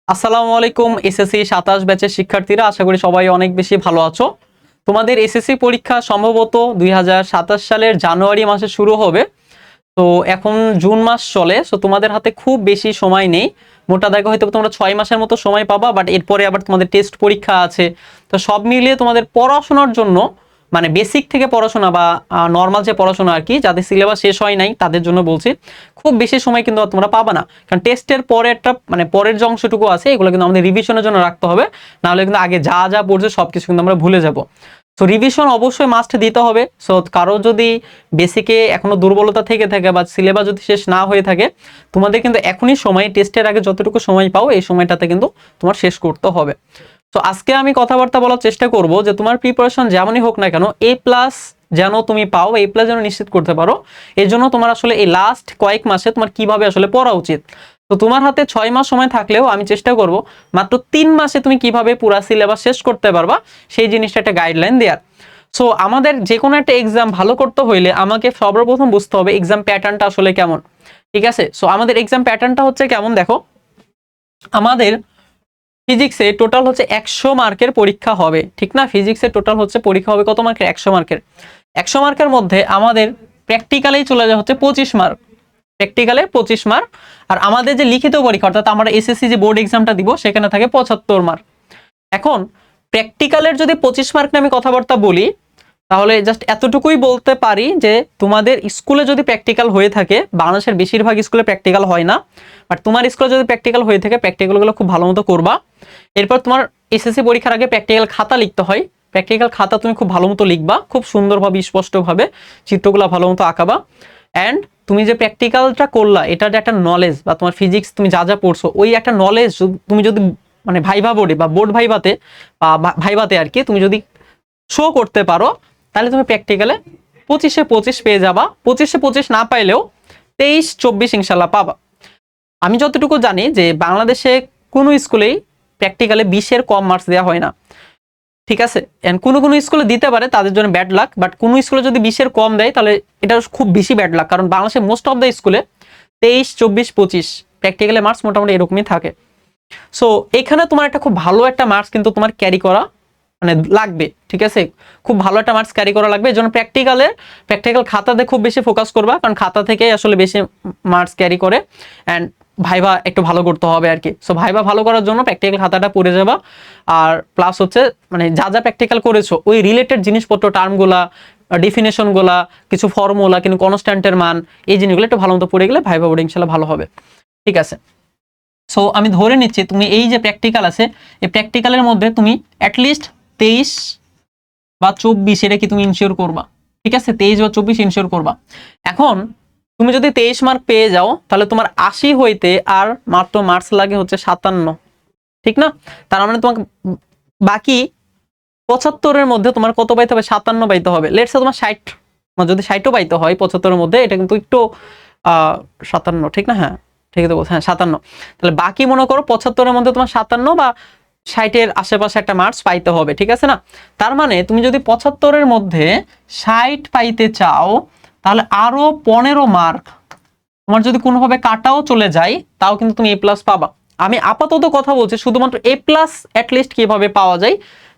আসসালামু আলাইকুম এসএসসি 27 ব্যাচের শিক্ষার্থীরা, আশা করি সবাই অনেক বেশি ভালো আছো। তোমাদের এসএসসি পরীক্ষা সম্ভবত 2027 সালের জানুয়ারি মাসে শুরু হবে। তো এখন জুন মাস চলে, সো তোমাদের হাতে খুব বেশি সময় নেই। মোটা দাগে হয়তো তোমরা 6 মাসের মতো সময় পাবা, বাট এরপরে আবার তোমাদের টেস্ট পরীক্ষা আছে। তো সব মিলিয়ে তোমাদের পড়াশোনার জন্য মানে বেসিক থেকে পড়াশোনা বা নর্মাল যে পড়াশোনা আর কি, যাদের সিলেবাস শেষ হয় নাই তাদের জন্য বলছি, খুব বেশি সময় কিন্তু তোমরা পাবা না। কারণ টেস্টের পরে একটা মানে পরের যে অংশটুকু আছে এগুলো কিন্তু আমাদের রিভিশনের জন্য রাখতে হবে, নাহলে কিন্তু আগে যা যা পড়ছে সব কিছু কিন্তু আমরা ভুলে যাব। সো রিভিশন অবশ্যই মাস্ট দিতে হবে। সো কারো যদি বেসিকে এখনো দুর্বলতা থেকে থাকে বা সিলেবাস যদি শেষ না হয়ে থাকে, তোমাদের কিন্তু এখনই সময়, টেস্টের আগে যতটুকু সময় পাও এই সময়টাতে কিন্তু তোমার শেষ করতে হবে। তো আজকে আমি কথাবার্তা বলার চেষ্টা করব যে তোমার প্রিপারেশন যেমনই হোক না কেন এ প্লাস যেন তুমি পাও, এ প্লাস যেন নিশ্চিত করতে পারো। এর জন্য তোমার আসলে এই লাস্ট কয়েক মাসে তোমার কিভাবে আসলে পড়া উচিত। তো তোমার হাতে 6 মাস সময় থাকলেও আমি চেষ্টা করব মাত্র 3 মাসে তুমি কিভাবে পুরা সিলেবাস শেষ করতে পারবা সেই জিনিসটা একটা গাইডলাইন দেওয়ার। সো আমাদের যে কোনো একটা এক্সাম ভালো করতে হইলে আমাকে সর্বপ্রথম বুঝতে হবে এক্সাম প্যাটার্নটা আসলে কেমন। ঠিক আছে, সো আমাদের এক্সাম প্যাটার্নটা হচ্ছে কেমন দেখো, আমাদের ফিজিক্সে টোটাল হচ্ছে 100 মার্কের পরীক্ষা হবে, ঠিক না? ফিজিক্সে টোটাল হচ্ছে পরীক্ষা হবে কত মার্কের? 100 মার্কের। 100 মার্কের মধ্যে আমাদের প্র্যাকটিক্যালেই চলে যায় হচ্ছে 25 মার্ক, প্র্যাকটিক্যালে 25 মার্ক। আর আমাদের যে লিখিত পরীক্ষা অর্থাৎ আমরা এসএসসি যে বোর্ড এক্সামটা দিব সেখানে থাকে 75 মার্ক। এখন প্র্যাকটিক্যালের যদি 25 মার্ক নিয়ে আমি কথাবার্তা বলি, তাহলে জাস্ট এতটুকুই বলতে পারি যে তোমাদের স্কুলে যদি প্র্যাকটিক্যাল হয়ে থাকে, বাংলাদেশের বেশিরভাগ স্কুলে প্র্যাকটিক্যাল হয় না, বাট তোমার স্কুলে যদি প্র্যাকটিক্যাল হয়ে থাকে প্র্যাকটিক্যালগুলো খুব ভালো মতো করবা। এরপর তোমার এসএসসি পরীক্ষার আগে প্র্যাকটিক্যাল খাতা লিখতে হয়, প্র্যাকটিক্যাল খাতা তুমি খুব ভালো মতো লিখবা, খুব সুন্দরভাবে স্পষ্টভাবে চিত্রগুলো ভালো মতো আঁকাবা। অ্যান্ড তুমি যে প্র্যাকটিক্যালটা করলা এটার যে একটা নলেজ বা তোমার ফিজিক্স তুমি যা যা পড়ছো ওই একটা নলেজ তুমি যদি মানে ভাইভা বোর্ডে বা বোর্ড ভাইভাতে বা ভাইভাতে আর কি তুমি যদি শো করতে পারো, তাহলে তুমি প্র্যাকটিক্যালে 25-এ 25 পেয়ে যাবা। 25-এ 25 না পাইলেও 23-24 ইনশাল্লাহ পাবা। আমি যতটুকু জানি যে বাংলাদেশে কোনো স্কুলেই প্র্যাকটিক্যালে 20-এর কম মার্কস দেওয়া হয় না, ঠিক আছে? এন্ড কোনো কোনো স্কুলে দিতে পারে, তাদের জন্য ব্যাড লাক, বাট কোনো স্কুলে যদি 20-এর কম দেয় তাহলে এটা খুব বেশি ব্যাড লাক, কারণ বাংলাদেশে মোস্ট অফ দ্য স্কুলে 23-24-25 প্র্যাকটিক্যালে মার্কস মোটামুটি এরকমই থাকে। সো এখানে তোমার একটা খুব ভালো একটা মার্কস কিন্তু তোমার ক্যারি করা মানে লাগবে, ঠিক আছে? খুব ভালো একটা মার্কস ক্যারি করা লাগবে। এর জন্য প্র্যাকটিক্যাল খাতাতে খুব বেশি ফোকাস করবা, কারণ খাতা থেকে আসলে বেশি মার্কস ক্যারি করে। অ্যান্ড ভাইভা একটু ভালো করতে হবে আর কি। সো ভাইভা ভালো করার জন্য প্র্যাকটিক্যাল খাতাটা পড়ে যাবা। আর প্লাস হচ্ছে মানে যা যা প্র্যাকটিক্যাল করেছো ওই রিলেটেড জিনিসপত্র, টার্মগুলা, ডেফিনেশনগুলা, কিছু ফর্মুলা, কিন্তু কনস্ট্যান্টের মান, এই জিনিসগুলো একটু ভালো মতো পড়ে গেলে ভাইভা বোর্ডিং ইনশাল্লাহ ভালো হবে, ঠিক আছে? সো আমি ধরে নিচ্ছি তুমি এই যে প্র্যাকটিক্যাল আছে এই প্র্যাকটিক্যালের মধ্যে তুমি অ্যাটলিস্ট 23 বা 24 এটা কি তুমি ইনশিওর করবা, ঠিক আছে? 23 বা 24 ইনশিওর করবা। এখন তুমি যদি 23 মার্ক পেয়ে যাও তাহলে তোমার 80 হইতে আর মাত্র মার্কস লাগে হচ্ছে 57, ঠিক না? তার মানে তোমাকে বাকি 75-এর মধ্যে তোমার কত পাইতে হবে? 57 পাইতে হবে। লেটস সে তোমার 60, যদি 60ও পাইতে হয় 75-এর মধ্যে, এটা কিন্তু একটু 57, ঠিক না? হ্যাঁ ঠিক আছে, হ্যাঁ 57। তাহলে বাকি মনে করো 75-এর মধ্যে তোমার 57 বা 60-এর আশেপাশে একটা মার্কস পাইতে হবে, ঠিক আছে না? তার মানে তুমি যদি 75-এর মধ্যে 60 পাইতে চাও তাহলে আরো 15 মার্ক তোমার যদি কোনোভাবে কাটাও চলে যায় তাও কিন্তু তুমি এ প্লাস পাবা। আমি আপাতত কথা বলছি শুধুমাত্র এ প্লাস অ্যাটলিস্ট কিভাবে পাওয়া যায়,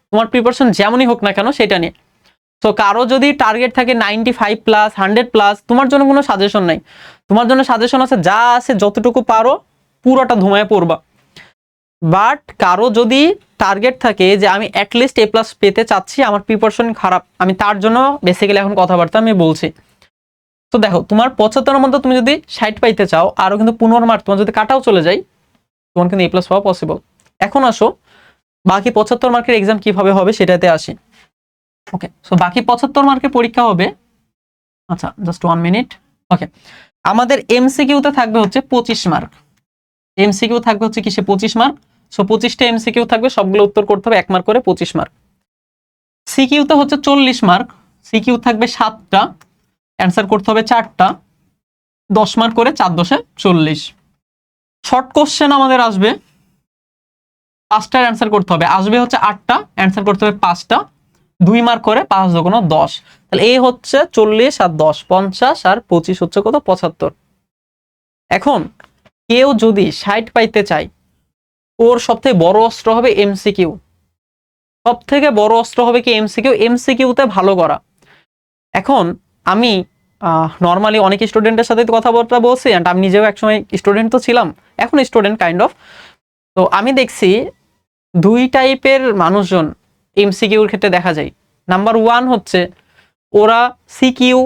তোমার প্রিপারেশন যেমনই হোক না কেন সেটা নিয়ে। তো কারো যদি টার্গেট থাকে 95 প্লাস, 100 প্লাস, তোমার জন্য কোনো সাজেশন নাই। তোমার জন্য সাজেশন আছে যা আছে যতটুকু পারো পুরোটা ধুমায় পড়বা। বাট কারো যদি টার্গেট থাকে যে আমি অ্যাটলিস্ট এ প্লাস পেতে চাচ্ছি, আমার প্রিপারেশন খারাপ, আমি তার জন্য বেসিক্যালি এখন কথাবার্তা আমি বলছি। তো দেখো তোমার 75-এর মধ্যে তুমি যদি 60 পাইতে চাও, আরো কিন্তু 15 মার্ক তোমার যদি কাটাও চলে যায়, তোমার কিন্তু এ প্লাস পাওয়া পসিবল। এখন আসো বাকি 75 মার্কের এক্সাম কিভাবে হবে সেটাতে আসি। ওকে, সো বাকি 75 মার্কের পরীক্ষা হবে, আচ্ছা জাস্ট 1 মিনিট। ওকে, আমাদের এমসিকিউতে থাকবে হচ্ছে 25 মার্ক। এমসিকিউ থাকবে হচ্ছে কিসে? 25 মার্ক। সো 25টা এমসিকিউ থাকবে, সবগুলো উত্তর করতে হবে 1 মার্ক করে, 25 মার্ক। সিকিউতে হচ্ছে 40 মার্ক, সিকিউ থাকবে 7টা, অ্যান্সার করতে হবে 4টা, 10 মার্ক করে, 4 10 40। শর্ট কোশ্চেন আমাদের আসবে 5টার অ্যান্সার করতে হবে, আসবে হচ্ছে 8টা, অ্যান্সার করতে হবে 5টা, 2 মার্ক করে, 5 দুগুণ 10। তাহলে এই হচ্ছে 40 আর 10 50 আর 25 হচ্ছে কত? 75। এখন কেউ যদি 60 পাইতে চায় ওর সব থেকে বড় অস্ত্র হবে এমসিকিউ। সব থেকে বড় অস্ত্র হবে কি এমসিকিউ, এমসিকিউতে ভালো করা। এখন আমি নর্মালি অনেক স্টুডেন্টের সাথে কথাবার্তা বলছি, অ্যান্ড আমি নিজেও একসময় স্টুডেন্ট তো ছিলাম, এখন স্টুডেন্ট কাইন্ড অফ। তো আমি দেখছি দুই টাইপের মানুষজন এমসিকিউর ক্ষেত্রে দেখা যায়। নাম্বার ওয়ান হচ্ছে ওরা সিকিউ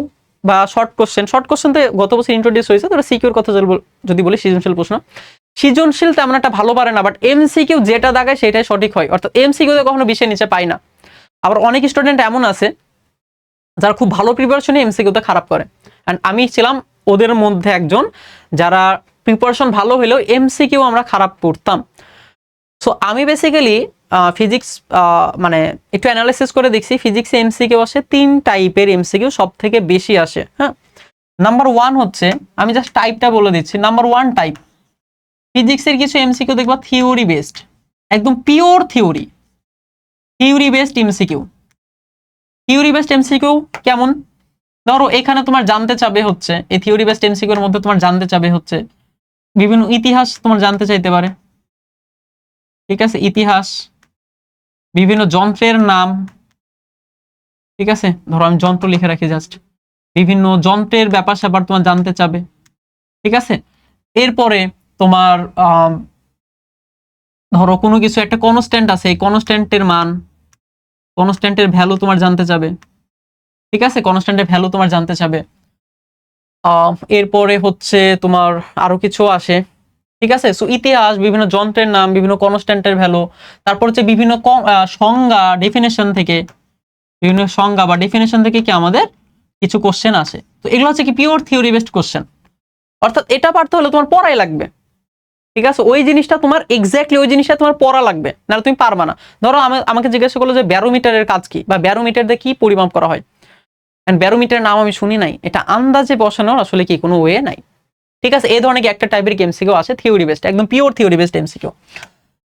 বা শর্ট কোশ্চেন তো গত বছর ইন্ট্রোডিউস হয়েছে, তো সিকিউর কথা যদি বলি, সৃজনশীল প্রশ্ন, সৃজনশীল তেমন একটা ভালো পারে না, বাট এমসিকিউ যেটা দাগায় সেটাই সঠিক হয়, অর্থাৎ এমসিকিউতে কখনো 20-এর নিচে পাই না। আবার অনেক স্টুডেন্ট এমন আছে যারা খুব ভালো প্রিপারেশনে এমসিকিউতে খারাপ করে, অ্যান্ড আমি ছিলাম ওদের মধ্যে একজন, যারা প্রিপারেশন ভালো হলেও এমসিকিউ আমরা খারাপ করতাম। সো আমি বেসিক্যালি ফিজিক্স মানে একটু অ্যানালাইসিস করে দেখছি, ফিজিক্সে এমসিকিউ আসে 3 টাইপের, এমসিকিউ সব থেকে বেশি আসে। হ্যাঁ, নাম্বার ওয়ান হচ্ছে, আমি জাস্ট টাইপটা বলে দিচ্ছি। নাম্বার ওয়ান টাইপ ফিজিক্সের কিছু এমসিকিউ দেখবা থিওরি বেসড, একদম pure theory based MCQ. Theory based MCQ কেমন? ধরো এখানে তোমার জানতে চাবে হচ্ছে, এই থিওরি বেসড এমসিকিউর মধ্যে তোমার জানতে চাবে হচ্ছে বিভিন্ন ইতিহাস, তোমার জানতে চাইতে পারে, ঠিক আছে, ইতিহাস, বিভিন্ন যন্ত্রের নাম, ঠিক আছে, ধরো আমি যন্ত্র লিখে রাখি জাস্ট, বিভিন্ন যন্ত্রের ব্যাপার স্যাপার তোমার জানতে চাবে, ঠিক আছে। এরপরে তোমার ধরো কোনো কিছু একটা কনস্ট্যান্ট আছে, এই কনস্ট্যান্টের মান, কনস্ট্যান্টের ভ্যালু তোমার জানতে চাবে, ঠিক আছে, কনস্ট্যান্টের ভ্যালু তোমার জানতে চাবে। এরপরে হচ্ছে তোমার আরো কিছু আসে, ঠিক আছে। সো ইতিহাস, বিভিন্ন যন্ত্রের নাম, বিভিন্ন কনস্ট্যান্টের ভ্যালু, তারপর হচ্ছে বিভিন্ন সংজ্ঞা, ডেফিনেশন থেকে, বিভিন্ন সংজ্ঞা বা ডেফিনেশন থেকে কি আমাদের কিছু কোশ্চেন আসে। তো এগুলো হচ্ছে কি পিওর থিওরি বেসড কোশ্চেন, অর্থাৎ এটা পারতে হলে তোমার পড়াই লাগবে, ঠিক আছে। ওই জিনিসটা তোমার এক্স্যাক্টলি ওই জিনিসটা তোমার পড়া লাগবে, নাহলে তুমি পারবা না। ধরো আমাকে জিজ্ঞাসা করলো যে ব্যারোমিটারের কাজ কি, বা ব্যারোমিটার দিয়ে কি পরিমাপ করা হয়, এন্ড ব্যারোমিটারের নাম আমি শুনি নাই, এটা আন্দাজে বসানোর আসলে কি কোনো ওয়ে নাই, ঠিক আছে। এই ধরনের একটা টাইপের এমসিকিউ আছে থিওরি বেসড, একদম পিওর থিওরি বেসড এমসিকিউ।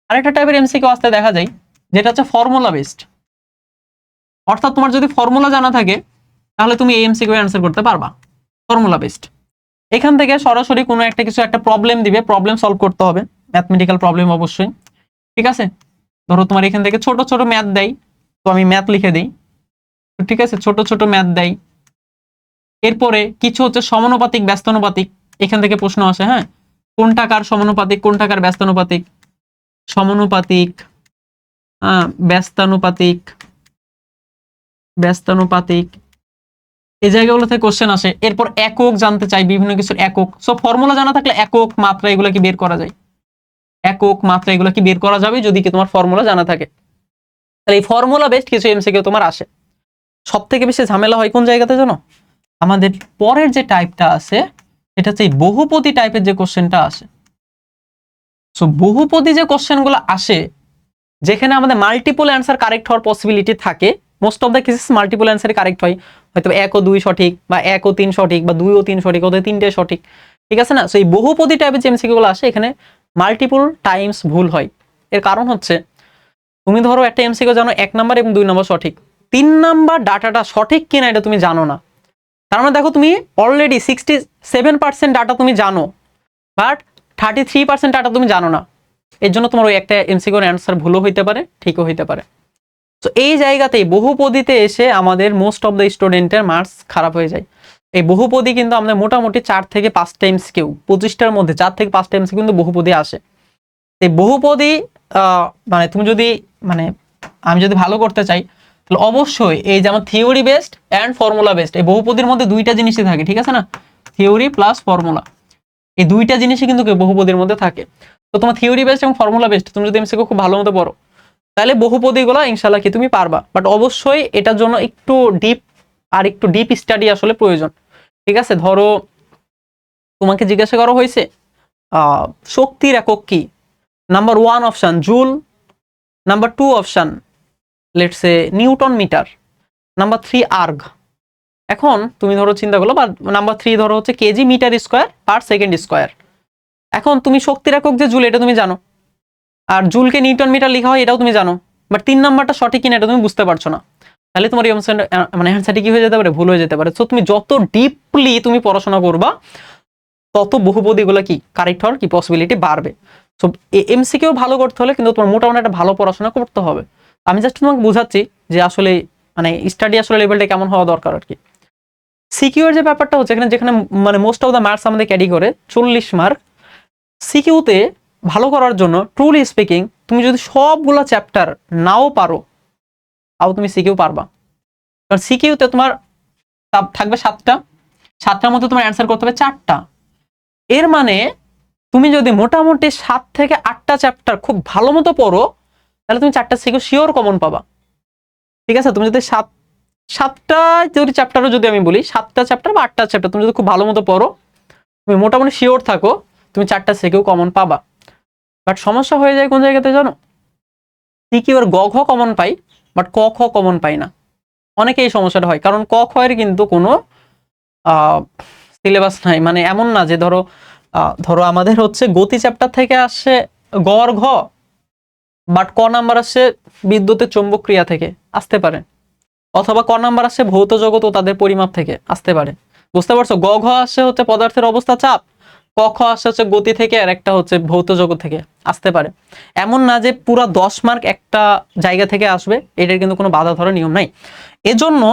আরেকটা টাইপের এমসিকিউ আসতে দেখা যায় যেটা হচ্ছে ফর্মুলা বেসড, অর্থাৎ তোমার যদি ফর্মুলা জানা থাকে তাহলে তুমি এই এমসিকিউ অ্যান্সার করতে পারবা। ফর্মুলা বেসড, এখান থেকে সরাসরি কোনো একটা কিছু একটা প্রবলেম দিবে, প্রবলেম সলভ করতে হবে, ম্যাথমেটিক্যাল প্রবলেম অবশ্যই, ঠিক আছে। ধরো তোমার এখান থেকে ছোট ছোট ম্যাথ দেয়, তো আমি ম্যাথ লিখে দিই, ঠিক আছে, ছোট ছোট ম্যাথ দেয়। এরপরে কিছু হচ্ছে সমানুপাতিক, ব্যস্তানুপাতিক, এখান থেকে প্রশ্ন আসে, হ্যাঁ, কোনটা কার সমানুপাতিক, কোনটা কার ব্যস্তানুপাতিক, সমানুপাতিক, ব্যস্তানুপাতিক, ব্যস্তানুপাতিক, এই জায়গাগুলো থেকে কোশ্চেন আসে। এরপর একক জানতে চাই, বিভিন্ন কিছুর একক। সো ফর্মুলা জানা থাকলে একক, মাত্রা এগুলো কি বের করা যায়, একক, মাত্রা এগুলো কি বের করা যাবে যদি কি তোমার ফর্মুলা জানা থাকে। তাহলে এই ফর্মুলা বেসড কিছু এমসিকিউ তোমার আসে। সব থেকে বেশি ঝামেলা হয় কোন জায়গাতে জানো? আমাদের পরের যে টাইপটা আছে এটা হচ্ছে এই বহুপদী টাইপের যে কোশ্চেনটা আসে। সো বহুপদী যে কোশ্চেনগুলো আসে, যেখানে আমাদের মাল্টিপল অ্যান্সার কারেক্ট হওয়ার পসিবিলিটি থাকে, most of the cases multiple answer correct হয়, হয়তো 1 ও 2 সঠিক, বা 1 ও 3 সঠিক, বা 2 ও 3 সঠিক, ওদের 3টে সঠিক, ঠিক আছে না। সো এই বহুপদী টাইপের যে এমসিকিউগুলো আসে এখানে মাল্টিপল টাইমস ভুল হয়। এর কারণ হচ্ছে তুমি ধরো একটা এমসিকিউ জানো 1 নাম্বার এবং 2 নাম্বার সঠিক, 3 নাম্বার ডাটাটা সঠিক কিনা এটা তুমি জানো না। তার মানে দেখো তুমি অলরেডি 67% ডাটা তুমি জানো, বাট 33% ডাটা তুমি জানো না। এর জন্য তোমার ওই একটা এমসিকিউর অ্যান্সার ভুলও হইতে পারে, ঠিকও হইতে পারে। তো এই জায়গাতেই বহুপদীতে এসে আমাদের মোস্ট অফ দ্য স্টুডেন্টের মার্কস খারাপ হয়ে যায়। এই বহুপদী কিন্তু আমাদের মোটামুটি 4 থেকে 5টা এমসিকিউ, 25টার মধ্যে 4 থেকে 5টা এমসিকিউ কিন্তু বহুপদী আসে। এই বহুপদী মানে তুমি যদি মানে আমি যদি ভালো করতে চাই তাহলে অবশ্যই এই যেমন theory based and formula based, এই বহুপদীর মধ্যে দুইটা জিনিসই থাকে, ঠিক আছে না, থিওরি প্লাস ফর্মুলা, এই দুইটা জিনিসই কিন্তু বহুপদীর মধ্যে থাকে। তো তোমার থিওরি বেসড এবং ফর্মুলা বেসড তুমি যদি এমসিকিউ খুব ভালো মতো পড়ো তাহলে বহুপদীগুলো ইনশাআল্লাহ কি তুমি পারবা, বাট অবশ্যই এটার জন্য একটু ডিপ স্টাডি আসলে প্রয়োজন, ঠিক আছে। ধরো তোমাকে জিজ্ঞাসা করা হয়েছে শক্তির একক কি, number 1 option joule, number 2 option let's say newton meter, number 3 erg. এখন তুমি ধরো চিন্তা করলো, বা নাম্বার 3 ধরো হচ্ছে KG meter square per second square. এখন তুমি শক্তির একক যে জুল এটা তুমি জানো, আর জুলকে নিউটন মিটার লেখা হয় এটাও তুমি জানো, বাট 3 নাম্বারটা সঠিক কিনা এটা তুমি বুঝতে পারছো না, তাহলে তোমার এই মানে অ্যান্সারটি কি হয়ে যেতে পারে, ভুল হয়ে যেতে পারে। সো তুমি যত ডিপলি তুমি পড়াশোনা করবা তত বহুপদীগুলো কি কারেক্ট হওয়ার কি পসিবিলিটি বাড়বে। সো এমসিকিউ ভালো করতে হলে কিন্তু তোমার মোটামুটি একটা ভালো পড়াশোনা করতে হবে। আমি জাস্ট তোমাকে বোঝাচ্ছি যে আসলে মানে স্টাডি আসলে লেভেলটা কেমন হওয়া দরকার আর কি। সিকিউ এর যে ব্যাপারটা হচ্ছে এখানে, যেখানে মানে মোস্ট অফ দ্য মার্কস আমাদের ক্যারি করে 40 মার্ক, সিকিউতে ভালো করার জন্য ট্রুলি স্পিকিং তুমি যদি সবগুলো চ্যাপ্টার নাও পারো, তাও তুমি সিকিউ পারবা। কারণ সিকিউতে তোমার থাকবে 7টার মধ্যে তোমার অ্যান্সার করতে হবে 4টা। এর মানে তুমি যদি মোটামুটি 7 থেকে 8টা চ্যাপ্টার খুব ভালো মতো পড়ো, তাহলে তুমি 4টা সিকিউ শিওর কমন পাবা। ঠিক আছে, তুমি যদি 7টা যদি চ্যাপ্টারও যদি আমি বলি 7টা চ্যাপ্টার বা 8টা চ্যাপ্টার তুমি যদি খুব ভালো মতো পড়ো, তুমি মোটামুটি শিওর থাকো তুমি 4টা সিকিউ কমন পাবা। বাট সমস্যা হয়ে যায় কোন জায়গাতে জানো, সিকিউ এর গ ঘ কমন পাই বাট ক খ কমন পাই না। অনেকে এই সমস্যাটা হয়, কারণ ক খ এর কিন্তু কোনো সিলেবাস নাই। মানে এমন না যে ধরো আমাদের হচ্ছে গতি চ্যাপ্টার থেকে আসছে গ আর ঘ, বাট ক নাম্বার আসছে বিদ্যুতের চৌম্বক ক্রিয়া থেকে আসতে পারে, অথবা ক নাম্বার আসছে ভৌত জগৎ ও তাদের পরিমাপ থেকে আসতে পারে। বুঝতে পারছো? গ ঘ আসছে হচ্ছে পদার্থের অবস্থা চাপ, ক খ আসছে হচ্ছে গতি থেকে, আর একটা হচ্ছে ভৌত জগৎ থেকে আসতে পারে। এমন না যে পুরো 10 মার্ক একটা জায়গা থেকে আসবে, এটার কিন্তু কোনো বাধা ধরার নিয়ম নাই। এজন্য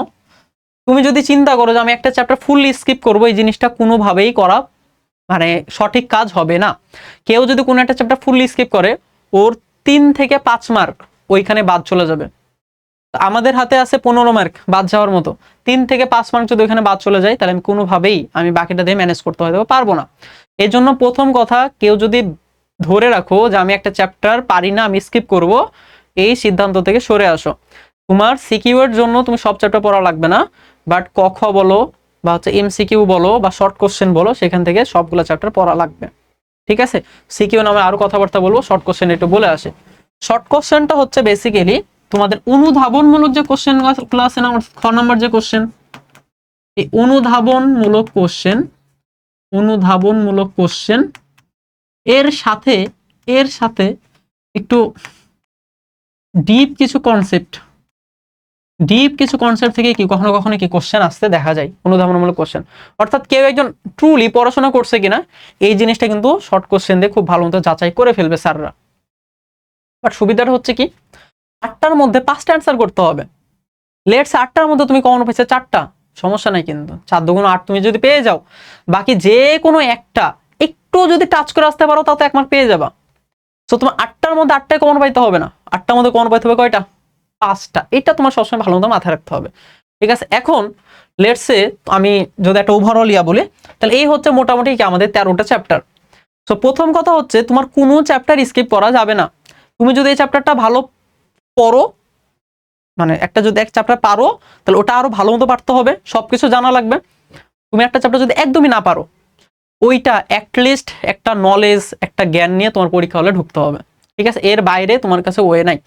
তুমি যদি চিন্তা করো যে আমি একটা চ্যাপ্টার ফুললি স্কিপ করবো, এই জিনিসটা কোনোভাবেই করা মানে সঠিক কাজ হবে না। কেউ যদি কোনো একটা চ্যাপ্টার ফুললি স্কিপ করে, ওর 3 থেকে 5 মার্ক ওইখানে বাদ চলে যাবে। আমাদের হাতে আছে 15 মার্ক বাদ যাওয়ার মতো, 3 থেকে 5 মার্ক যদি ওইখানে বাদ চলে যায়, তাহলে আমি কোনোভাবেই আমি বাকিটা দিয়ে ম্যানেজ করতে হয়তো পারবো না। এই জন্য প্রথম কথা, কেউ যদি ধরে রাখো যে আমি একটা চ্যাপ্টার পারি না, আমি স্কিপ করব, এই সিদ্ধান্ত থেকে সরে আসো। তোমার সিকিউ এর জন্য তুমি সব চ্যাপ্টার পড়া লাগবে না, বাট ক খ বলো বা হচ্ছে এমসিকিউ বলো বা শর্ট কোশ্চেন বলো, সেখান থেকে সবগুলো চ্যাপ্টার পড়া লাগবে। ঠিক আছে, সিকিউ নামে আরো কথাবার্তা বলবো, শর্ট কোশ্চেন একটু বলে আসে। শর্ট কোশ্চেনটা হচ্ছে বেসিক্যালি তোমাদের অনুধাবনমূলক যে কোশ্চেন গুলো আছে না, খ নাম্বার যে কোশ্চেন, এই অনুধাবনমূলক কোশ্চেন এর সাথে একটু ডিপ কিছু কনসেপ্ট থেকে কি কখনো কখনো কি কোশ্চেন আসতে দেখা যায়, অনুধাবনমূলক কোশ্চেন। অর্থাৎ কেউ একজন ট্রুলি পড়াশোনা করছে কিনা এই জিনিসটা কিন্তু শর্ট কোশ্চেন দিয়ে খুব ভালো মতো যাচাই করে ফেলবে স্যাররা। বাট সুবিধাটা হচ্ছে কি, 8টার মধ্যে 5টা অ্যান্সার করতে হবে। লেটস 8টার মধ্যে তুমি কমন পেয়েছো 4টা, সমস্যা নাই, কিন্তু 4 দুগুণ 8 তুমি যদি পেয়ে যাও, বাকি যে কোনো একটা একটু যদি টাচ করে আসতে পারো, তাও তো 1 মার্ক পেয়ে যাবা। সো তোমার 8টার মধ্যে 8টাই কমন পাইতে হবে না, 8টার মধ্যে কমন পাইতে হবে কয়টা? 5টা। এটা তোমার সবসময় ভালো মতো মাথায় রাখতে হবে। ঠিক আছে, এখন লেটসে আমি যদি একটা ওভারঅল বলি, তাহলে এই হচ্ছে মোটামুটি কি আমাদের 13টা চ্যাপ্টার। সো প্রথম কথা হচ্ছে তোমার কোনো চ্যাপ্টার স্কিপ করা যাবে না। তুমি যদি এই চ্যাপ্টারটা ভালো পড়ো, মানে একটা যদি এক চ্যাপ্টার পারো, তাহলে ওটা আরো ভালো মতো পারতে হবে, সবকিছু জানা লাগবে। তুমি একটা চ্যাপ্টার যদি একদমই না পারো, ওইটা অ্যাটলিস্ট একটা নলেজ, একটা জ্ঞান নিয়ে তোমার পরীক্ষা হলে ঢুকতে হবে। ঠিক আছে, এর বাইরে তোমার কাছে ওয়ে নাই।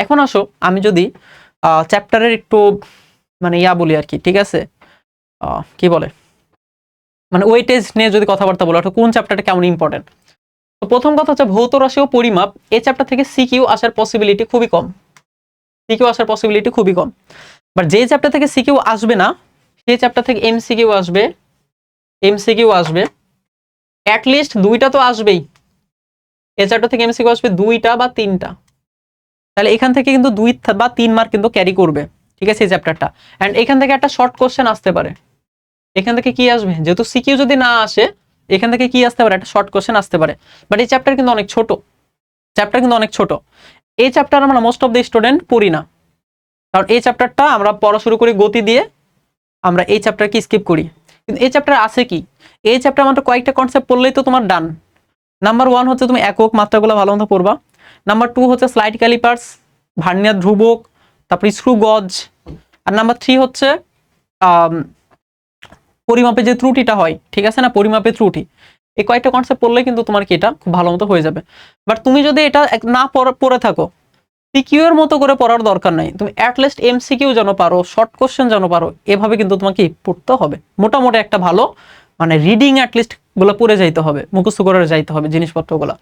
এখন আসো আমি যদি চ্যাপ্টারের একটু মানে বলি আর কি। ঠিক আছে, কি বলে মানে ওয়েটেজ নিয়ে যদি কথাবার্তা বলো, কোন চ্যাপ্টারটা কেমন ইম্পর্টেন্ট। তো প্রথম কথা হচ্ছে ভৌত রাশি ও পরিমাপ, এই চ্যাপ্টার থেকে সিকিউ আসার পসিবিলিটি খুবই কম। বাট যে চ্যাপ্টার থেকে সিকিউ আসবে না, সেই চ্যাপ্টার থেকে এমসিকিউ আসবে অ্যাটলিস্ট 2টা তো আসবেই। এই চ্যাপ্টার থেকে এমসিকিউ আসবে 2টা বা 3টা, তাহলে এখান থেকে কিন্তু 2 বা 3 মার্ক কিন্তু ক্যারি করবে। ঠিক আছে, এই চ্যাপ্টারটা। অ্যান্ড এখান থেকে একটা শর্ট কোশ্চেন আসতে পারে। এখান থেকে কি আসবে, যেহেতু সিকিউ যদি না আসে, এখান থেকে কি আসতে পারে, একটা শর্ট কোশ্চেন আসতে পারে। বাট এই চ্যাপ্টার কিন্তু অনেক ছোট। এই চ্যাপ্টার আমরা মোস্ট অফ দ্য স্টুডেন্ট পড়ি না, কারণ এই চ্যাপ্টারটা আমরা পড়া শুরু করি গতি দিয়ে, আমরা এই চ্যাপ্টারকে স্কিপ করি। কিন্তু এই চ্যাপ্টার আছে কি, এই চ্যাপ্টার মাত্র কয়েকটা কনসেপ্ট পড়লেই তো তোমার ডান। নাম্বার 1 হচ্ছে তুমি একক মাত্রাগুলো ভালো মতো পড়বা। নাম্বার 2 হচ্ছে স্লাইড ক্যালিপার্স, ভার্নিয়ার ধ্রুবক, তারপর স্ক্রু গজ। আর নাম্বার 3 হচ্ছে পরিমাপে যে ত্রুটিটা হয়, ঠিক আছে না, পরিমাপে ত্রুটি। এই কয়েকটা কনসেপ্ট পড়লে কিন্তু তোমার কি এটা খুব ভালো মতো হয়ে যাবে। বাট তুমি যদি এটা না পড়ে থাকো, সিকিউ এর মতো করে পড়ার দরকার নাই, তুমি অ্যাটলিস্ট এমসিকিউ যেন পারো, শর্ট কোশ্চেন যেন পারো, এভাবে কিন্তু তোমাকে পড়তে হবে। মোটামুটি একটা ভালো মানে রিডিং অ্যাটলিস্ট গুলো পড়ে যাইতে হবে, মুখস্থ করে যাইতে হবে জিনিসপত্রগুলো।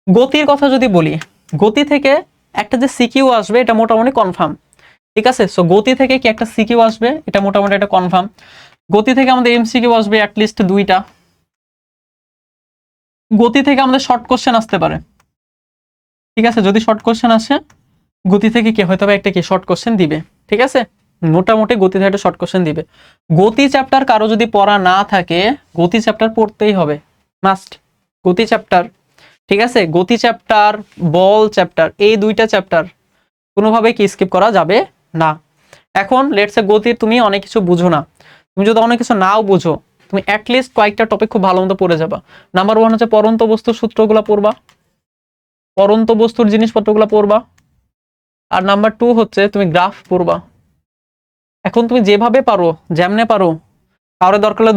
গতির কথা যদি বলি, গতি থেকে একটা যে সিকিউ আসবে এটা মোটামুটি কনফার্ম। ঠিক আছে, সো গতি থেকে কি একটা সিকিউ আসবে, এটা মোটামুটি একটা কনফার্ম। গতি থেকে আমাদের এমসিকিউ আসবে অ্যাটলিস্ট 2টা। গতি থেকে আমাদের শর্ট কোশ্চেন আসতে পারে, ঠিক আছে? যদি শর্ট কোশ্চেন আসে গতি থেকে কি হয়তো একটা কি শর্ট কোশ্চেন দিবে, ঠিক আছে? মোটামুটি গতি থেকে একটা শর্ট কোশ্চেন দিবে। গতি চ্যাপ্টার কারো যদি পড়া না থাকে, গতি চ্যাপ্টার পড়তেই হবে, মাস্ট। গতি চ্যাপ্টার, ঠিক আছে? গতি চ্যাপ্টার, বল চ্যাপ্টার, এই দুইটা চ্যাপ্টার কোনোভাবেই কি স্কিপ করা যাবে না। এখন লেটস সে গতির তুমি অনেক কিছু বুঝো না, তুমি যদি অনেক কিছু নাও বুঝো, তুমি অ্যাটলিস্ট কয়েকটা টপিক খুব ভালো মতো পড়ে যাবা। নাম্বার 1 হচ্ছে পরন্ত বস্তুর সূত্রগুলো পড়বা, পরন্ত বস্তুর জিনিসপত্রগুলো পড়বা। আর নাম্বার 2 হচ্ছে তুমি গ্রাফ পড়বা। এখন তুমি যেভাবে পারো, যেমনে পারো, কারো দরকার হলে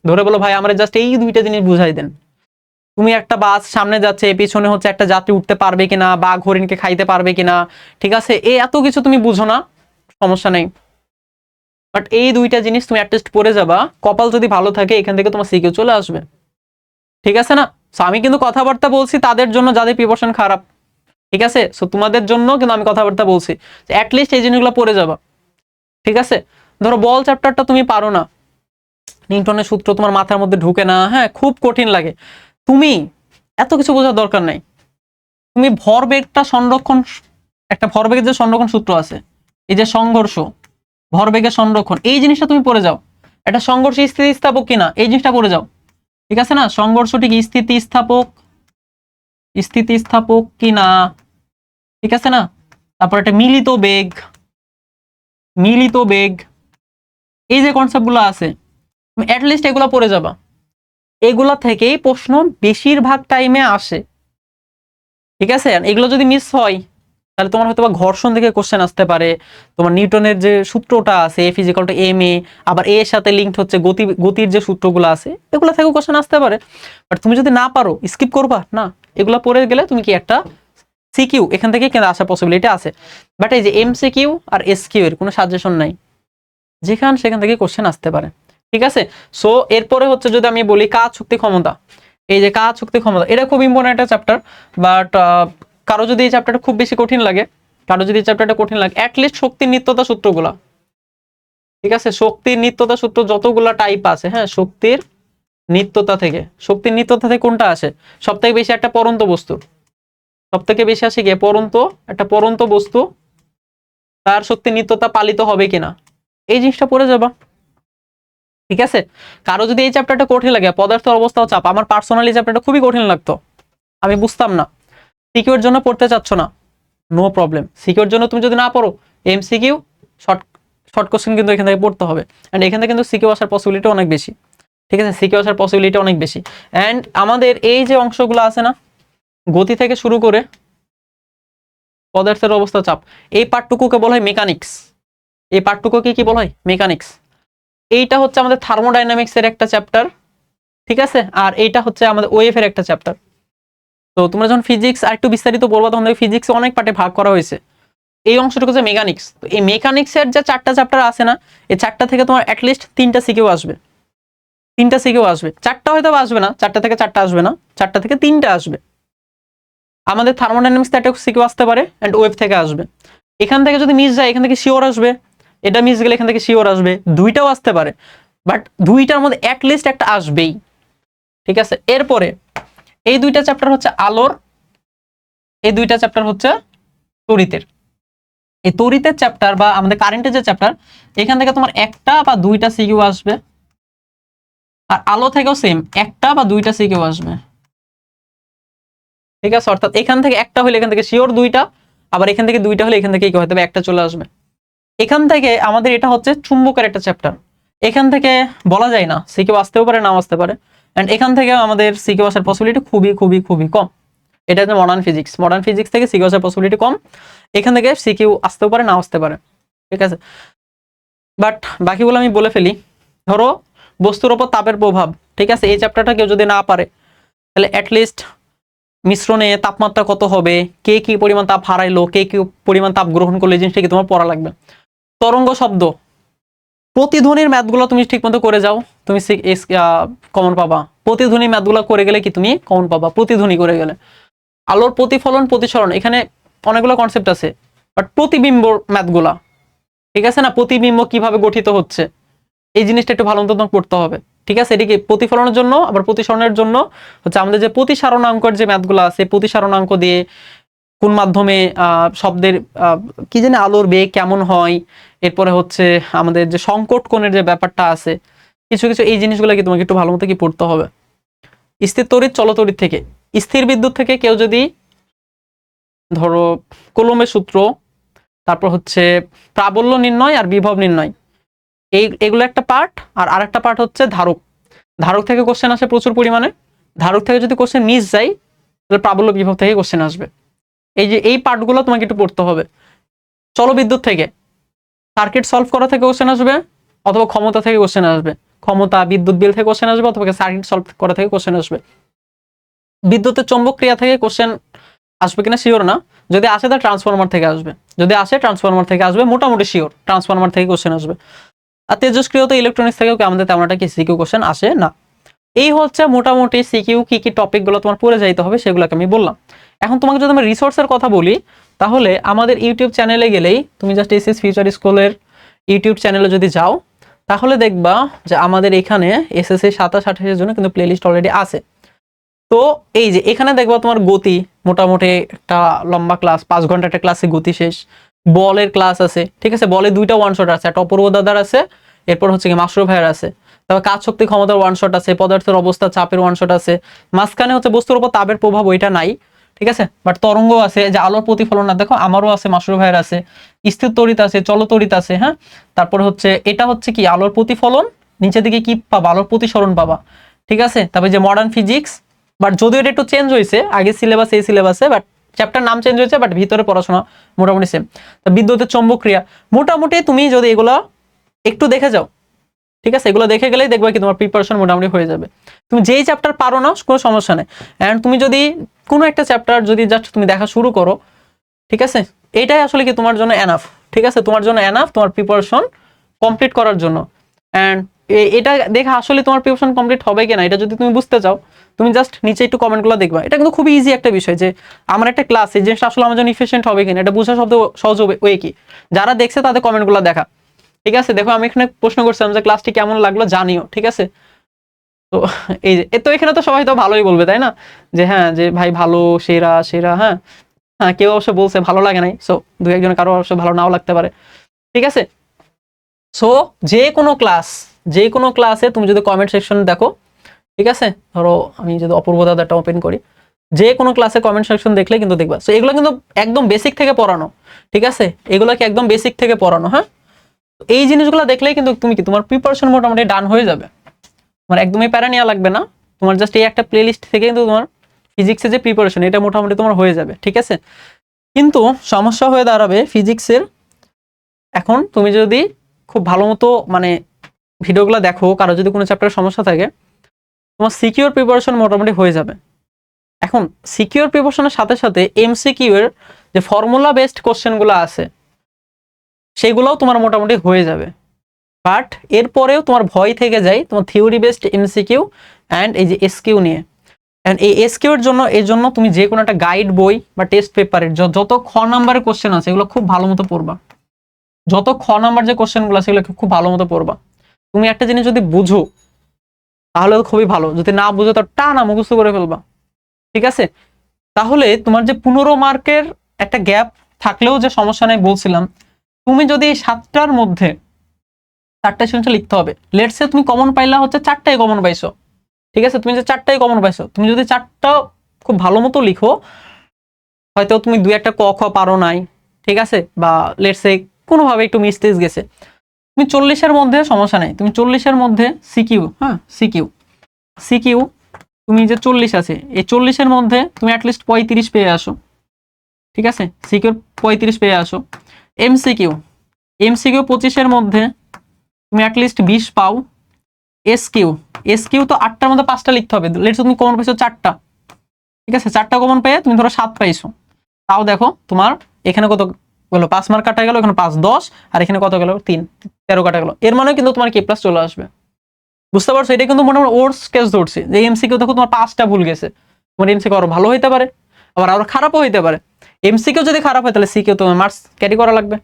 ধরে বলো ভাই আমরা জাস্ট এই দুইটা জিনিস বুঝাই দেন। তুমি একটা বাস সামনে যাচ্ছে, পিছনে হচ্ছে একটা যাত্রী উঠতে পারবে কিনা, বাঘ হরিণকে খাইতে পারবে কিনা, ঠিক আছে? এই এত কিছু তুমি বুঝো না, সমস্যা নেই, বাট এই দুইটা জিনিস তুমি অ্যাটলিস্ট পড়ে যাবা। কপাল যদি ভালো থাকে এখান থেকে তোমার সিকিউ চলে আসবে, ঠিক আছে না? সো আমি কিন্তু কথাবার্তা বলছি তাদের জন্য যাদের প্রিপারেশন খারাপ, ঠিক আছে? সো তোমাদের জন্য কিন্তু আমি কথাবার্তা বলছি, অ্যাটলিস্ট এই জিনিসগুলো পড়ে যাবা, ঠিক আছে? ধরো বল চ্যাপ্টারটা তুমি পারো না, নিউটনের সূত্র তোমার মাথার মধ্যে ঢুকে না, হ্যাঁ খুব কঠিন লাগে, তুমি এত কিছু বোঝার দরকার নাই। তুমি ভরবেগটা সংরক্ষণ, একটা ভরবেগের যে সংরক্ষণ সূত্র আছে, এই যে সংঘর্ষ, ভরবেগের সংরক্ষণ, এই জিনিসটা তুমি পড়ে যাও। একটা সংঘর্ষ স্থিতিস্থাপক কিনা এই জিনিসটা পড়ে যাও, ঠিক আছে না? সংঘর্ষটি কি স্থিতিস্থাপক কিনা, ঠিক আছে না? তারপর একটা মিলিত বেগ, এই যে কনসেপ্টগুলো আছে তুমি অ্যাটলিস্ট এগুলো পড়ে যাবা। এগুলা থেকেই প্রশ্ন বেশিরভাগ টাইমে আসে, ঠিক আছে? এগুলো যদি মিস হয় তাহলে তোমার হয়তো বা ঘর্ষণ থেকে কোশ্চেন আসতে পারে, তোমার নিউটনের যে সূত্রটা আছে F is equal to M A, আবার এর সাথে লিঙ্কড হচ্ছে গতির যে সূত্রগুলো আছে এগুলো থেকেও কোশ্চেন আসতে পারে। বাট তুমি যদি না পারো স্কিপ করবা না, এগুলো পড়ে গেলে তুমি কি একটা সিকিউ এখান থেকে কিন্তু আসার পসিবিলিটি আছে। বাট এই যে এমসিকিউ আর এসকিউ এর কোনো সাজেশন নাই, সেখান থেকে কোশ্চেন আসতে পারে, ঠিক আছে? সো এরপরে হচ্ছে যদি আমি বলি কাজ শক্তি ক্ষমতা, এই যে কাজ শক্তি ক্ষমতা এটা খুব ইম্পর্টেন্ট একটা চ্যাপ্টার। বাট কারো যদি এই চ্যাপ্টারটা খুব বেশি কঠিন লাগে, অ্যাটলিস্ট শক্তির নিত্যতা সূত্রগুলা, ঠিক আছে? শক্তির নিত্যতা সূত্র যতগুলা টাইপ আছে, হ্যাঁ শক্তির নিত্যতা থেকে কোনটা আসে সব থেকে বেশি? একটা পরন্ত বস্তু, সব থেকে বেশি আসে গিয়ে একটা পরন্ত বস্তু, তার শক্তির নিত্যতা পালিত হবে কিনা, এই জিনিসটা পড়ে যাবা, ঠিক আছে? কারো যদি এই চ্যাপ্টারটা কঠিন লাগে, পদার্থের অবস্থা ও চাপ, আমার পার্সোনালি চ্যাপ্টারটা খুবই কঠিন লাগতো, আমি বুঝতাম না, সিকিউর জন্য পড়তে চাচ্ছ না, নো প্রবলেম। সিকিউর জন্য তুমি যদি না পড়ো, এমসিকিউ শর্ট কোশ্চেন কিন্তু এখান থেকে পড়তে হবে, এন্ড এখান থেকে কিন্তু সিকিউ আসার পসিবিলিটি অনেক বেশি, ঠিক আছে? সিকিউ আসার পসিবিলিটি অনেক বেশি। এন্ড আমাদের এই যে অংশগুলো আছে না, গতি থেকে শুরু করে পদার্থের অবস্থা চাপ, এই পার্টটুকুকে বলা হয় মেকানিক্স, এই পার্টটুকুকে কি বলা হয়? মেকানিক্স। এইটা হচ্ছে আমাদের থার্মোডাইনামিক্স এর একটা চ্যাপ্টার, ঠিক আছে? আর এইটা হচ্ছে আমাদের ওয়েভ এর একটা চ্যাপ্টার। তো তোমরা যখন ফিজিক্স আর একটু বিস্তারিত পড়বা তখন দেখবে ফিজিক্স অনেক পার্টে ভাগ করা হয়েছে, এই অংশটুকু হচ্ছে মেকানিক্স। তো এই মেকানিক্স এর যে 4টা চ্যাপ্টার আছে না, এই 4টা থেকে তোমার অ্যাটলিস্ট 3টা সিকিউ আসবে, 4টা হয়তো আসবে না, 4টা থেকে 4টা আসবে না, 4টা থেকে 3টা আসবে। আমাদের থার্মোডাইনামিক্স থেকে একটা সিকিউ আসতে পারে, এন্ড ওয়েভ থেকে আসবে। এখান থেকে যদি মিস যায় এখান থেকে শিওর আসবে, এটা মিস গেলে এখান থেকে শিওর আসবে, দুইটাও আসতে পারে, বাট দুইটার মধ্যে অ্যাটলিস্ট একটা আসবেই, ঠিক আছে? এরপরে এই দুইটা চ্যাপ্টার হচ্ছে আলোর, এই দুইটা চ্যাপ্টার হচ্ছে তড়িতের। এই তড়িতের চ্যাপ্টার বা আমাদের কারেন্টের যে চ্যাপ্টার, এখান থেকে তোমার একটা বা দুইটা সিকিউ আসবে, আর আলো থেকেও সেম একটা বা দুইটা সিকিউ আসবে, ঠিক আছে? অর্থাৎ এখান থেকে একটা হলে এখান থেকে শিওর দুইটা, আবার এখান থেকে দুইটা হলে এখান থেকে কি হতে হবে? একটা চলে আসবে। এখান থেকে আমাদের এটা হচ্ছে চুম্বকের একটা চ্যাপ্টার, এখান থেকে বলা যায় না সিকিউ আসতেও পারে নাও আসতে পারে, এন্ড এখান থেকে আমাদের সিকিউ আসার পসিবিলিটি খুবই কম। এটা হচ্ছে মডার্ন ফিজিক্স থেকে সিকিউ আসার পসিবিলিটি কম, এখান থেকে সিকিউ আসতেও পারে নাও আসতে পারে, ঠিক আছে? বাট বাকিগুলো আমি বলে ফেলি। ধরো বস্তুর ওপর তাপের প্রভাব, ঠিক আছে? এই চ্যাপ্টারটা কেউ যদি না পারে তাহলে অ্যাটলিস্ট মিশ্রণে তাপমাত্রা কত হবে, কে কি পরিমাণ তাপ হারাইলো, কে কি পরিমাণ তাপ গ্রহণ করলো, এই জিনিসটা কি তোমার পড়া লাগবে। তরঙ্গ শব্দ, প্রতিধ্বনির ম্যাথগুলো তুমি ঠিকমতো করে যাও, তুমি কমন পাবা। প্রতিধ্বনির ম্যাথগুলো করে গেলে কি তুমি কমন পাবা, প্রতিধ্বনি করে গেলে। আলোর প্রতিফলন প্রতিসরণ, এখানে অনেকগুলো কনসেপ্ট আছে, বাট প্রতিবিম্ব ম্যাথগুলা, ঠিক আছে না? প্রতিবিম্ব কিভাবে গঠিত হচ্ছে, এই জিনিসটা একটু ভালো মতো তোমাকে পড়তে হবে, ঠিক আছে। এটিকে প্রতিফলনের জন্য আবার প্রতিসরণের জন্য হচ্ছে আমাদের যে প্রতিসারণাঙ্কের যে ম্যাথগুলো আছে, প্রতিসারণাঙ্ক দিয়ে কোন মাধ্যমে শব্দের কি জানি আলোর বেগ কেমন হয়, এরপরে হচ্ছে আমাদের যে সংকট কোণের যে ব্যাপারটা আছে, কিছু কিছু এই জিনিসগুলো কি তোমাকে একটু ভালো মতো কি পড়তে হবে। স্থির তড়িৎ চলতড়িৎ থেকে, স্থির বিদ্যুৎ থেকে কেউ যদি ধরো কুলম্বের সূত্র, তারপর হচ্ছে প্রাবল্য নির্ণয় আর বিভব নির্ণয়, এগুলো একটা পার্ট। আর আরেকটা পার্ট হচ্ছে ধারক। ধারক থেকে কোশ্চেন আসে প্রচুর পরিমাণে। ধারক থেকে যদি কোশ্চেন মিস যায় তাহলে প্রাবল্য বিভব থেকে কোশ্চেন আসবে। এই যে এই পার্টগুলো তোমাকে একটু পড়তে হবে। চলবিদ্যুৎ থেকে সার্কিট সলভ করা থেকে কোশ্চেন আসবে, অথবা ক্ষমতা থেকে কোশ্চেন আসবে। ক্ষমতা বিদ্যুৎ বিল থেকে কোশ্চেন আসবে, অথবা সার্কিট সলভ করা থেকে কোশ্চেন আসবে। বিদ্যুতের চৌম্বক ক্রিয়া থেকে কোশ্চেন আসবে কিনা শিওর না, যদি আসে তা ট্রান্সফরমার থেকে আসবে। যদি আসে ট্রান্সফরমার থেকে আসবে, মোটামুটি শিওর ট্রান্সফরমার থেকে কোশ্চেন আসবে। আর তেজস্ক্রিয়তা ইলেকট্রনিক্স থেকেও আমাদের তেমন একটা সিকিউ কোশ্চেন আসে না। এই হচ্ছে মোটামুটি সিকিউ কি কি টপিকগুলো তোমার পড়ে যাইতে হবে সেগুলোকে আমি বললাম। এখন তোমাকে যদি আমি রিসোর্সের কথা বলি, তাহলে আমাদের ইউটিউব চ্যানেলে গেলেই, তুমি জাস্ট এসএস ফিউচার স্কুলের ইউটিউব চ্যানেলে যদি যাও, তাহলে দেখবা যে আমাদের এখানে এসএসসি 27-28 এর জন্য কিন্তু প্লেলিস্ট অলরেডি আছে। তো এই যে এখানে দেখবা তোমার গতি, মোটামুটি একটা লম্বা ক্লাস, 5 ঘন্টা একটা ক্লাসে গতি শেষ। বলের ক্লাস আছে, ঠিক আছে, বলে 2টা ওয়ান শট আছে, একটা অপূর্ব দাদার আছে, এরপর হচ্ছে কি মাসরুফ ভাইয়ের আছে। তারপর কাজ শক্তি ক্ষমতার ওয়ান শট আছে, পদার্থের অবস্থা চাপের ওয়ান শট আছে, মাঝখানে হচ্ছে বস্তুর উপর তাপের প্রভাব, ওইটা নাই, ঠিক আছে, বাট তরঙ্গ আছে, যে আলোর প্রতিফলন না, দেখো আমারও আছে, মাসরুফ ভাইয়ের আছে, স্থির তড়িৎ আছে, চলতড়িৎ আছে, হ্যাঁ। তারপর হচ্ছে এটা হচ্ছে কি আলোর প্রতিফলন, নিচের দিকে কি পাবা, আলোর প্রতিসরণ পাবা, ঠিক আছে। তারপরে যে মডার্ন ফিজিক্স, বাট যদিও এটা একটু চেঞ্জ হয়েছে, আগে সিলেবাস এই সিলেবাসে, বাট চ্যাপ্টার নাম চেঞ্জ হয়েছে, বাট ভিতরে পড়াশোনা মোটামুটি সেম। তো বিদ্যুতের চৌম্বক ক্রিয়া, মোটামুটি তুমি যদি এগুলো একটু দেখে যাও, ঠিক আছে, এগুলো দেখে গেলেই দেখবা কি তোমার প্রিপারেশন মোটামুটি হয়ে যাবে। তুমি যেই চ্যাপ্টার পারো না কোনো সমস্যা নেই, অ্যান্ড তুমি যদি কোনো একটা চ্যাপ্টার যদি জাস্ট তুমি দেখা শুরু করো, ঠিক আছে, এইটাই আসলে কি তোমার জন্য এনাফ, ঠিক আছে, তোমার জন্য এনাফ তোমার প্রিপারেশন কমপ্লিট করার জন্য। অ্যান্ড এটা দেখে আসলে তোমার প্রিপারেশন কমপ্লিট হবে কিনা এটা যদি তুমি বুঝতে চাও, তুমি জাস্ট নিচে একটু কমেন্টগুলো দেখবা। এটা কিন্তু খুবই ইজি একটা বিষয়, যে আমার একটা ক্লাস, এই জিনিসটা আসলে আমার জন্য ইফিশিয়েন্ট হবে কিনা এটা বোঝা শব্দ সহজ ওয়ে কি, যারা দেখছে তাদের কমেন্টগুলো দেখা, ঠিক আছে। দেখো আমি এখানে প্রশ্ন করছিলাম যে ক্লাসটি কেমন লাগলো জানিও, ঠিক আছে। তো এই যে তো এখানে তো সবাই তো ভালোই বলবে, তাই না, যে হ্যাঁ যে ভাই ভালো, সেরা সেরা, হ্যাঁ হ্যাঁ, কেউ অবশ্য বলছে ভালো লাগে নাই, সো দু একজন কারো অবশ্য ভালো নাও লাগতে পারে, ঠিক আছে। সো যে কোনো ক্লাসে তুমি যদি কমেন্ট সেকশন দেখো, ঠিক আছে, ধরো আমি যদি অপূর্ব দাদাটা ওপেন করি, যে কোনো ক্লাসে কমেন্ট সেকশন দেখলে কিন্তু দেখবা। সো এগুলো কিন্তু একদম বেসিক থেকে পড়ানো, ঠিক আছে, এগুলোকে একদম বেসিক থেকে পড়ানো, হ্যাঁ। এই জিনিসগুলো দেখলেই কিন্তু তুমি কি তোমার প্রিপারেশন মোটামুটি ডান হয়ে যাবে, তোমার একদমই প্যারা নেওয়া লাগবে না, তোমার জাস্ট এই একটা প্লেলিস্ট থেকে কিন্তু তোমার ফিজিক্সের যে প্রিপারেশন এটা মোটামুটি তোমার হয়ে যাবে, ঠিক আছে। কিন্তু সমস্যা হয়ে দাঁড়াবে ফিজিক্সের, এখন তুমি যদি খুব ভালো মতো মানে ভিডিওগুলো দেখো, কারো যদি কোনো চ্যাপ্টারের সমস্যা থাকে, তোমার সিকিউর প্রিপারেশন মোটামুটি হয়ে যাবে। এখন সিকিউর প্রিপারেশনের সাথে সাথে এমসিকিউ এর যে ফর্মুলা বেসড কোশ্চেনগুলো আছে সেগুলোও তোমার মোটামুটি হয়ে যাবে। বাট এরপরেও তোমার ভয় থেকে যায় তোমার থিওরি বেসড এমসিকিউ অ্যান্ড এই যে এসকিউ নিয়ে। অ্যান্ড এই এসকিউ এর জন্য তুমি যে কোনো একটা গাইড বই বা টেস্ট পেপারের যত খ নাম্বারের কোশ্চেন আছে এগুলো খুব ভালো মতো পড়বা, যত খ নাম্বার যে কোশ্চেনগুলো আছে সেগুলো খুব ভালো মতো পড়বা। তুমি একটা জিনিস যদি বুঝো তাহলে খুবই ভালো, যদি না বুঝো তো টানা মুখস্থ করে ফেলবা, ঠিক আছে। তাহলে তোমার যে 15 মার্কের একটা গ্যাপ থাকলেও যে সমস্যা নেই বলছিলাম, তুমি যদি 7টার মধ্যে 4টা সৃজনশীল লিখতে হবে, লেটস সে তুমি কমন পাইলা হচ্ছে 4টাই কমন পাইছো, ঠিক আছে, তুমি যে 4টাই কমন পাইছো, তুমি যদি 4টা খুব ভালো মতো লিখো, হয়তো তুমি 2-1টা ক খ পারো নাই, ঠিক আছে, বা লেটস সে কোনোভাবে একটু মিস্টেজ গেছে, তুমি 40-এর মধ্যে সমস্যা নেই, তুমি 40-এর মধ্যে সিকিউ, হ্যাঁ সিকিউ তুমি যে 40 আছে এই 40-এর মধ্যে তুমি অ্যাটলিস্ট 35 পেয়ে আসো, ঠিক আছে, সিকিউর 35 পেয়ে আসো। এমসিকিউ 25-এর মধ্যে তুমি অ্যাটলিস্ট 20 পাও। এসকিউ তো 8টার মধ্যে 5টা লিখতে হবে, লেটস তুমি কমন পাইছো 4টা, ঠিক আছে, 4টা কমন পেয়ে তুমি ধরো 7 পাইছো, তাও দেখো তোমার এখানে কত গেল, 5 মার্ক কাটা গেল, এখানে 5 10, আর এখানে কত গেল 3 13 কাটা গেল, এর মানে কিন্তু তোমার কে প্লাস চলে আসবে, বুঝতে পারছো। এটা কিন্তু মোটামুটি ওর্স কেস ধরছি, যে এমসিকিউ দেখো তোমার 5টা ভুল গেছে, তোমার এমসিকিউ আরো ভালো হইতে পারে, আবার আরো খারাপও হইতে পারে। এমসিকিউ যদি খারাপ হয় তাহলে সিকিউ তোমার মার্কস ক্যারি করা লাগবে,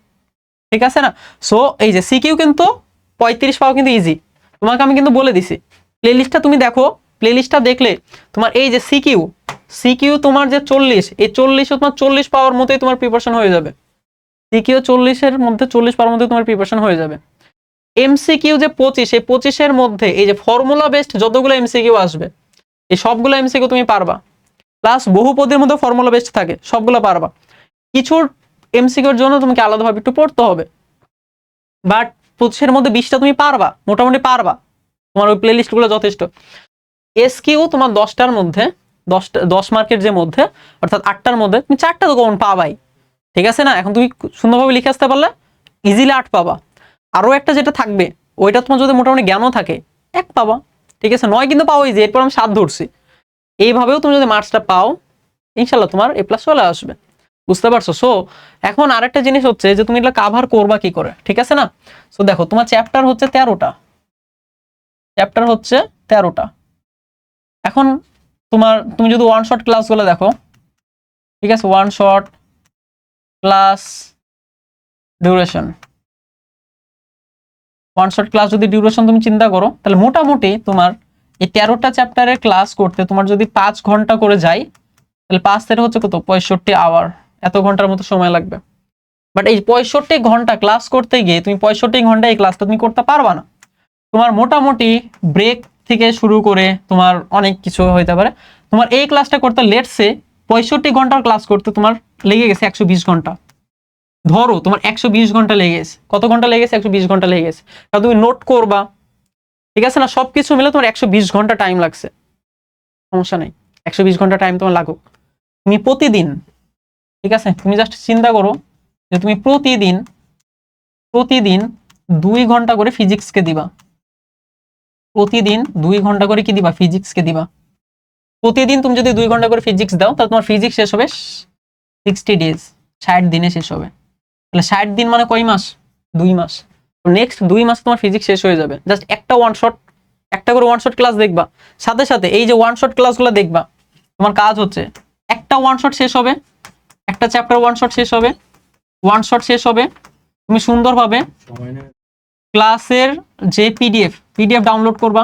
ঠিক আছে না। সো এই যে সিকিউ কিন্তু 35 পাওয়া কিন্তু ইজি। তোমাকে আমি কিন্তু বলে দিছি, প্লেলিস্টটা তুমি দেখো, প্লেলিস্টটা দেখলে তোমার এই যে সিকিউ তোমার যে 40, এই 40 তোমার 40 পাওয়ার মতোই তোমার প্রিপারেশন হয়ে যাবে। সিকিউ 40-এর মধ্যে 40 পাওয়ার মধ্যে তোমার প্রিপারেশন হয়ে যাবে। এমসিকিউ যে 25, এই 25-এর মধ্যে এই যে ফর্মুলা বেসড যতগুলো এমসিকিউ আসবে, এই সবগুলো এমসিকিউ তুমি পারবা। প্লাস বহুপদীর মধ্যে ফর্মুলা বেসড থাকে, সবগুলো পারবা। কিছু এমসিকিউর জন্য তোমাকে আলাদাভাবে একটু পড়তে হবে, বাট 25-এর মধ্যে 20টা তুমি পারবা, মোটামুটি পারবা। তোমার ওই প্লেলিস্টগুলো যথেষ্ট। এসকিউ তোমার 10টার মধ্যে 10 মার্কের যে মধ্যে, অর্থাৎ 8টার মধ্যে তুমি 4টা তো কমন পাবাই, ঠিক আছে না? এখন তুমি সুন্দরভাবে লিখে আসতে পারলে ইজিলি 8 পাবা। আরও একটা যেটা থাকবে, ওইটা তোমার যদি মোটামুটি জ্ঞানও থাকে 1 পাবা, ঠিক আছে? 9 কিন্তু পাওয়াই যে, এরপর আমি 7 ধরছি। এইভাবেও তুমি যদি মার্কসটা পাও, ইনশাল্লাহ তোমার A+ চলে আসবে। বুঝতে পারছো? সো এখন আরেকটা জিনিস হচ্ছে যে তুমি এটা কাভার করবা কি করে, ঠিক আছে না? সো দেখো, তোমার চ্যাপ্টার হচ্ছে 13টা, এখন তুমি যদি ওয়ান শট ক্লাসগুলো দেখো, ঠিক আছে, one shot class duration, one shot class যদি ডিউরেশন তুমি চিন্তা করো, তাহলে মোটামুটি তোমার এই 13টা চ্যাপ্টারের ক্লাস করতে তোমার যদি 5 ঘন্টা করে যায়, তাহলে 5 হচ্ছে কত, 65 আওয়ার, এত ঘন্টার মতো সময় লাগবে। বাট এই 65 ঘন্টা ক্লাস করতে গিয়ে তুমি 65 ঘন্টা এই ক্লাসটা তুমি করতে পারবা না। তোমার মোটামুটি ব্রেক থেকে শুরু করে তোমার অনেক কিছু হইতে পারে। তোমার এই ক্লাসটা করতে লেটসে 65 ঘন্টার ক্লাস করতে তোমার লেগে গেছে 120 ঘন্টা। ধরো তোমার 120 ঘন্টা লেগে গেছে। কত ঘন্টা লেগে গেছে? 120 ঘন্টা লেগে গেছে। কারণ তুমি নোট করবা, ঠিক আছে না? সবকিছু মিলে তোমার 120 ঘন্টা টাইম লাগছে। সমস্যা নেই, 120 ঘন্টা টাইম তোমার লাগুক। তুমি প্রতিদিন, ঠিক আছে, তুমি জাস্ট চিন্তা করো যে তুমি প্রতিদিন 2 ঘন্টা করে ফিজিক্সকে দিবা। প্রতিদিন 2 ঘন্টা করে কি দিবা? ফিজিক্সকে দিবা। প্রতিদিন তুমি যদি 2 ঘন্টা করে ফিজিক্স দাও, তাহলে তোমার ফিজিক্স শেষ হবে 60 ডেজ, 60 দিনে শেষ হবে। তাহলে 60 দিন মানে কয় মাস? 2 মাস। নেক্সট 2 মাস তোমার ফিজিক্স শেষ হয়ে যাবে। জাস্ট একটা করে ওয়ান শট ক্লাস দেখবা, সাথে সাথে এই যে ওয়ান শট ক্লাসগুলো দেখবা। তোমার কাজ হচ্ছে একটা ওয়ান শট শেষ হবে, একটা চ্যাপ্টার ওয়ান শট শেষ হবে, তুমি সুন্দরভাবে ক্লাসের যে পিডিএফ ডাউনলোড করবা।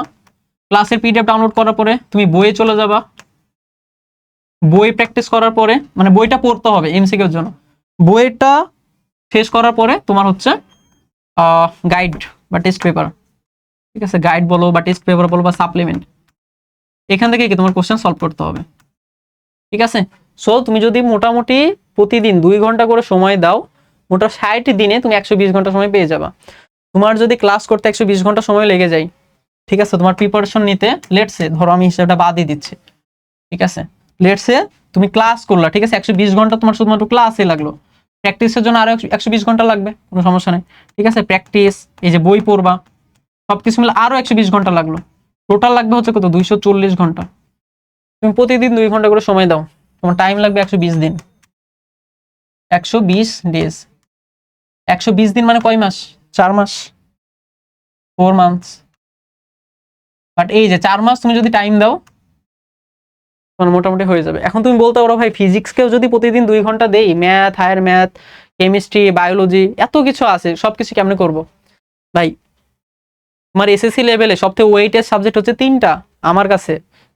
ক্লাসের পিডিএফ ডাউনলোড করার পরে তুমি বইয়ে চলে যাবা। বই প্র্যাকটিস করার পরে, মানে বইটা পড়তে হবে এমসিকিউর জন্য। বইটা শেষ করার পরে তোমার হচ্ছে গাইড বা টেস্ট পেপার, ঠিক আছে, গাইড বলো বা টেস্ট পেপার বলো বা সাপ্লিমেন্ট, এখান থেকে কি তোমার কোশ্চেন সলভ করতে হবে, ঠিক আছে? সো তুমি যদি মোটামুটি প্রতিদিন 2 ঘন্টা করে সময় দাও, মোটা 60 দিনে তুমি 120 ঘন্টা সময় পেয়ে যাবা। তোমার যদি ক্লাস করতে 120 ঘন্টা সময় লেগে যায়, ঠিক আছে, তোমার প্রিপারেশন নিতে লেটসে, ধরো আমি হিসাবটা বাদই দিচ্ছি, ঠিক আছে, লেটসে তুমি ক্লাস করলা, ঠিক আছে, 120 ঘন্টা তোমার শুধুমাত্র ক্লাসে লাগলো। প্র্যাকটিসের জন্য আরো 120 ঘন্টা লাগবে, কোনো সমস্যা নেই, ঠিক আছে? প্র্যাকটিস, এই যে বই পড়বা, সবকিছু মিলে আরো 120 ঘন্টা লাগলো। টোটাল লাগবে হচ্ছে কত? 240 ঘন্টা। তুমি প্রতিদিন 2 ঘন্টা করে সময় দাও, তোমার টাইম লাগবে 120 দিন, 120 ডেজ। 120 দিন মানে কয় মাস? 4 মাস, 4 মান্থস। বাট এই যে 4 মাস তুমি যদি টাইম দাও, তোমার মোটামুটি হয়ে যাবে। এখন তুমি বলতে পারো ভাই, ফিজিক্সকেও যদি প্রতিদিন 2 ঘন্টা দেই, math, higher math, chemistry, biology, এত কিছু আছে, সবকিছু কেমনে করবো? ভাই তোমার এসএসসি লেভেলে সবথেকে ওয়েটেড সাবজেক্ট হচ্ছে 3টা আমার কাছে,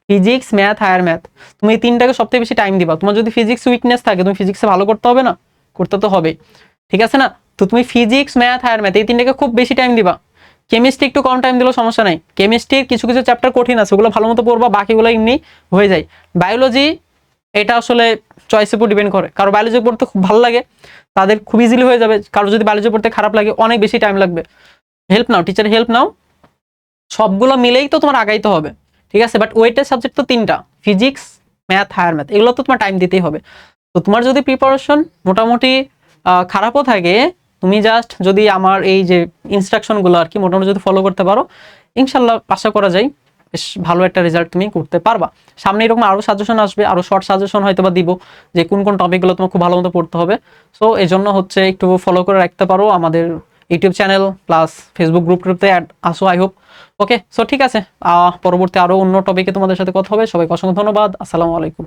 ফিজিক্স, ম্যাথ, হায়ার ম্যাথ। তুমি এই 3টাকে সবথেকে বেশি টাইম দিবা। তোমার যদি ফিজিক্স উইকনেস থাকে, তুমি ফিজিক্সে ভালো করতে হবে না? করতে তো হবে, ঠিক আছে না? তো তুমি ফিজিক্স, ম্যাথ, হায়ার ম্যাথ এই 3টাকে খুব বেশি টাইম দিবা। কেমিস্ট্রি একটু কম টাইম দিলেও সমস্যা নাই। কেমিস্ট্রির কিছু কিছু চ্যাপ্টার কঠিন আছে, ওগুলো ভালো মতো পড়বা, বাকিগুলো এমনি হয়ে যায়। বায়োলজি, এটা আসলে চয়েসের উপর ডিপেন্ড করে। কারো বায়োলজি পড়তে খুব ভালো লাগে, তাদের খুব ইজিলি হয়ে যাবে। কারো যদি বায়োলজি পড়তে খারাপ লাগে, অনেক বেশি টাইম লাগবে। হেল্প নাও, টিচারের হেল্প নাও, সবগুলো মিলেই তো তোমার আগাইতে হবে, ঠিক আছে? বাট ওয়েটের সাবজেক্ট তো 3টা, ফিজিক্স, ম্যাথ, হায়ার ম্যাথ, এগুলো তো তোমার টাইম দিতেই হবে। তো তোমার যদি প্রিপারেশন মোটামুটি খারাপও থাকে, তুমি জাস্ট যদি আমার এই যে ইনস্ট্রাকশনগুলো আর কি মোটামুটি যদি ফলো করতে পারো, ইনশাল্লাহ আশা করা যায় বেশ ভালো একটা রেজাল্ট তুমি করতে পারবা। সামনে এরকম আরও সাজেশন আসবে, আরও শর্ট সাজেশন হয়তো বা দিব, যে কোন কোন টপিকগুলো তোমার খুব ভালো মতো পড়তে হবে। সো এই জন্য হচ্ছে একটু ফলো করে রাখতে পারো আমাদের ইউটিউব চ্যানেল প্লাস ফেসবুক গ্রুপে আসো, আই হোপ। ওকে, সো ঠিক আছে, পরবর্তী আরও অন্য টপিকে তোমাদের সাথে কথা হবে। সবাইকে অসংখ্য ধন্যবাদ। আসসালামু আলাইকুম।